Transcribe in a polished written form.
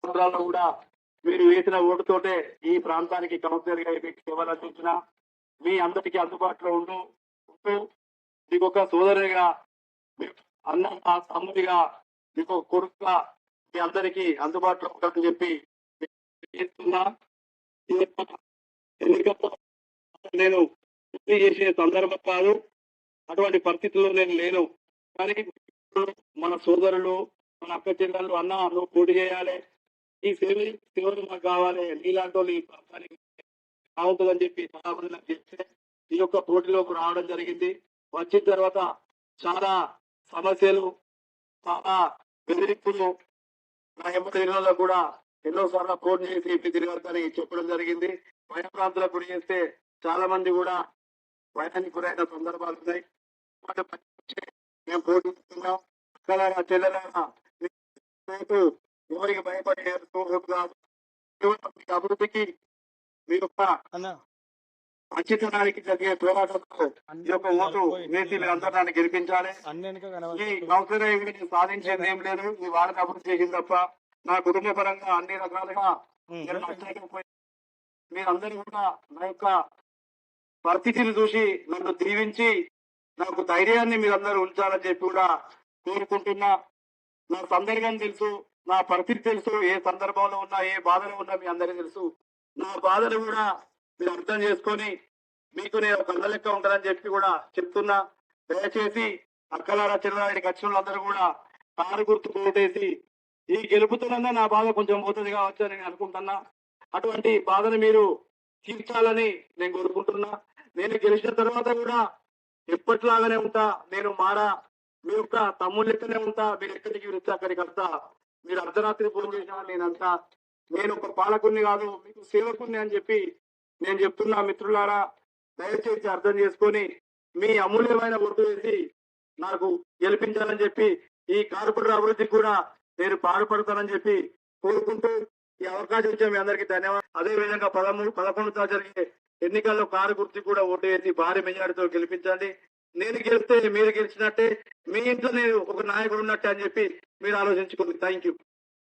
సంవత్సరాల్లో కూడా మీరు వేసిన ఓటుతోటే ఈ ప్రాంతానికి కౌన్సిలర్ గా మీకు సేవలు అందించిన మీ అందరికీ అందుబాటులో ఉంటూ మీకు ఒక సోదరునిగా అన్న తమ్ముడిగా మీకు కొడుకుగా మీ అందరికీ అందుబాటులో ఉంటారని చెప్పి చేస్తున్నా. ఎన్నికల్లో నేను పోటీ చేసే సందర్భం కాదు, అటువంటి పరిస్థితుల్లో నేను లేను. కానీ మన సోదరులు మన అక్క చెల్లెళ్ళు అన్న నువ్వు పోటీ చేయాలి, ఈ సేవలు మాకు కావాలి, నీలాంటి వాళ్ళు ఈ ప్రాంతానికి బాగుంటుందని చెప్పి చాలా మంది నాకు చెప్తే ఈ యొక్క పోటీలోకి రావడం జరిగింది. వచ్చిన తర్వాత చాలా సమస్యలు, చాలా బెదిరింపులు నా ఎంపీలో కూడా ఎన్నోసార్లు ఫోన్ చేసి ఇంటి తిరగని చెప్పడం జరిగింది. భయ ప్రాంతాలకు గురి చేస్తే చాలా మంది కూడా భయానికి గురైన సందర్భాలు ఉన్నాయి. మేము పోటీస్తున్నాం చెల్లెలైనా ఎవరికి భయపడే అభివృద్ధికి మీ యొక్క మంచితనానికి జరిగే పోరాటంలో ఈ యొక్క ఓటు వేసి మీరందరూ నన్ను గెలిపించాలి. ఈ కౌన్సిలర్ సాధించేది ఏం లేదు, ఈ వార్డు అభివృద్ధి చేసింది తప్ప నా కుటుంబ పరంగా అన్ని రకాలుగా మీరందరూ కూడా నా యొక్క పరిస్థితిని చూసి నన్ను దీవించి నాకు ధైర్యాన్ని మీరందరూ ఉంచాలని చెప్పి కూడా కోరుకుంటున్నా. నా సందర్భం తెలుసు, నా పరిస్థితి తెలుసు, ఏ సందర్భంలో ఉన్నా ఏ బాధలో ఉన్నా మీ అందరికీ తెలుసు. నా బాధను కూడా మీరు అర్థం చేసుకొని మీకు నేను ఒక అన్న లెక్క ఉంటానని చెప్పి కూడా చెప్తున్నా. దయచేసి అక్కలారా చిన్నవాడికి వచ్చిన వాళ్ళందరూ కూడా కారు గుర్తు పోటేసి ఈ గెలుపుతున్నా నా బాధ కొంచెం పోతుంది కావచ్చు అని నేను అనుకుంటున్నా. అటువంటి బాధను మీరు తీర్చాలని నేను కోరుకుంటున్నా. నేను గెలిచిన తర్వాత కూడా ఎప్పటిలాగానే ఉంటా, నేను మారా, మీ యొక్క తమ్ముళ్ళ లెక్కనే ఉంటా. మీరు ఎక్కడికి వెళ్తే అక్కడికి వస్తా. మీరు అర్ధరాత్రి ఫోన్ చేసినా నేనంతా నేను ఒక పాలకుని కాదు, మీకు సేవకుని అని చెప్పి నేను చెప్తున్నా. మిత్రులారా, దయచేసి అర్థం చేసుకొని మీ అమూల్యమైన ఓటు వేసి నాకు గెలిపించాలని చెప్పి ఈ కార్పొరేట్ అభివృద్ధికి కూడా నేను పాటుపడతానని చెప్పి కోరుకుంటూ ఈ అవకాశం ఇచ్చే మీ అందరికీ ధన్యవాదాలు. అదే విధంగా 11 జరిగే ఎన్నికల్లో కారు గుర్తు కూడా ఓటు వేసి భారీ మెజారిటీతో గెలిపించండి. నేను గెలిస్తే మీరు గెలిచినట్టే, మీ ఇంట్లో నేను ఒక నాయకుడు ఉన్నట్టే అని చెప్పి మీరు ఆలోచించుకోండి. Thank you.